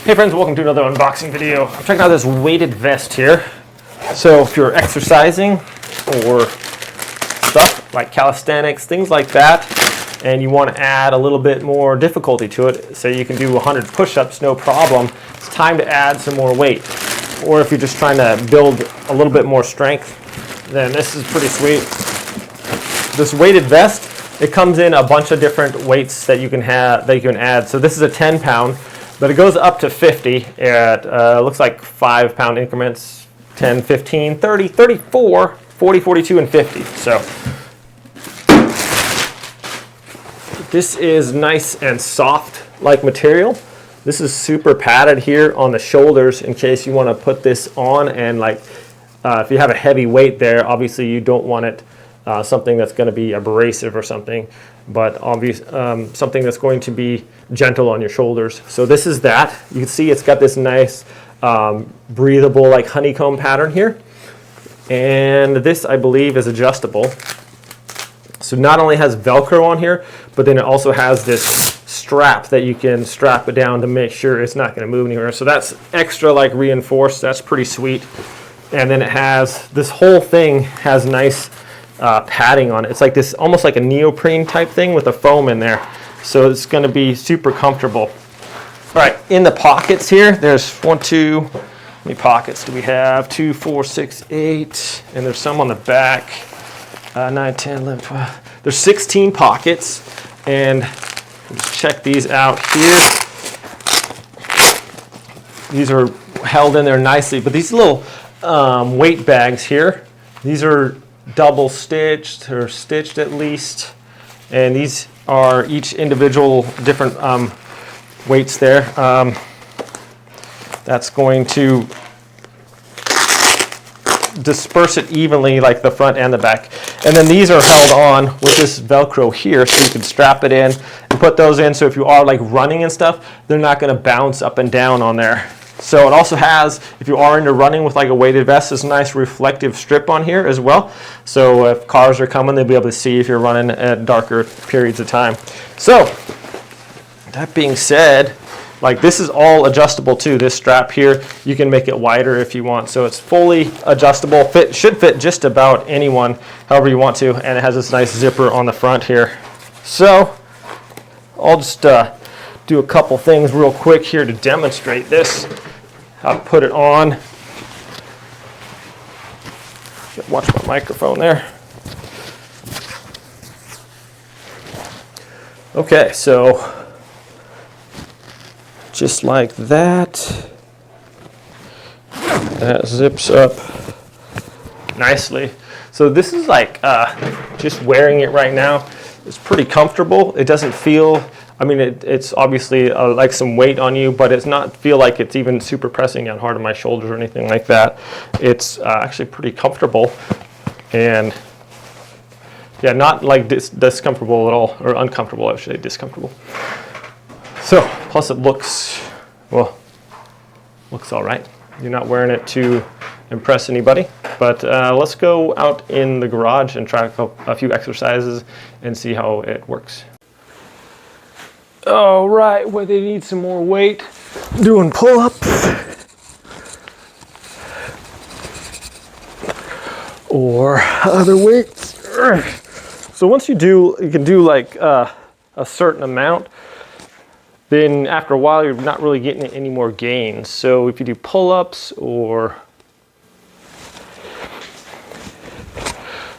Hey friends, welcome to another unboxing video. I'm checking out this weighted vest here. So if you're exercising or stuff like calisthenics, things like that, and you want to add a little bit more difficulty to it, so you can do 100 push-ups, no problem, it's time to add some more weight. Or if you're just trying to build a little bit more strength, then this is pretty sweet. This weighted vest, it comes in a bunch of different weights that you can add. So this is a 10 pound. But it goes up to 50 at, looks like 5 pound increments, 10, 15, 30, 34, 40, 42, and 50. So this is nice and soft like material. This is super padded here on the shoulders in case you want to put this on and if you have a heavy weight there, obviously you don't want it something that's going to be abrasive or something, but something that's going to be gentle on your shoulders. So this is that. You can see it's got this nice breathable like honeycomb pattern here, and this I believe is adjustable. So not only has Velcro on here, but then it also has this strap that you can strap it down to make sure it's not going to move anywhere. So that's extra like reinforced. That's pretty sweet. And then it has this whole thing has nice padding on it. It's like this, almost like a neoprene type thing with a foam in there. So it's going to be super comfortable. All right, in the pockets here, there's 1, 2, how many pockets do we have? 2, 4, 6, 8, and there's some on the back. 9, 10, 11, 12. There's 16 pockets, and let's check these out here. These are held in there nicely, but these little weight bags here, these are double stitched or stitched at least, and these are each individual different weights there. That's going to disperse it evenly like the front and the back, and then these are held on with this Velcro here, so you can strap it in and put those in, so if you are like running and stuff, they're not going to bounce up and down on there. So it also has, if you are into running with like a weighted vest, this nice reflective strip on here as well. So if cars are coming, they'll be able to see if you're running at darker periods of time. So that being said, like this is all adjustable too. This strap here, you can make it wider if you want. So it's fully adjustable. Should fit just about anyone, however you want to. And it has this nice zipper on the front here. So I'll just do a couple things real quick here to demonstrate this. How to put it on. Watch my microphone there. Okay, so just like that. That zips up nicely. So this is like just wearing it right now. It's pretty comfortable. It doesn't feel, I mean, it's obviously like some weight on you, but it's not feel like it's even super pressing down hard on my shoulders or anything like that. It's actually pretty comfortable, and yeah, not like discomfortable at all, or uncomfortable, I should say, discomfortable. So, plus it looks, well, looks all right. You're not wearing it to impress anybody, but let's go out in the garage and try a few exercises and see how it works. All right, where they need some more weight, doing pull-ups or other weights. So once you can do like a certain amount, then after a while you're not really getting any more gains. So if you do pull-ups or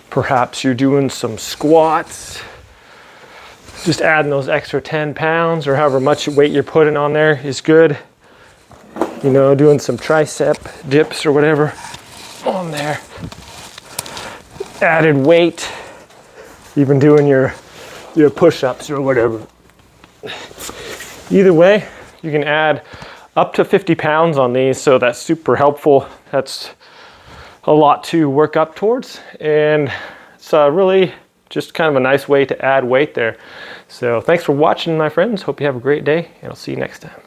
perhaps you're doing some squats, just adding those extra 10 pounds or however much weight you're putting on there is good. You know, doing some tricep dips or whatever on there. Added weight, even doing your push-ups or whatever. Either way, you can add up to 50 pounds on these, so that's super helpful. That's a lot to work up towards, and it's really just kind of a nice way to add weight there. So thanks for watching, my friends. Hope you have a great day, and I'll see you next time.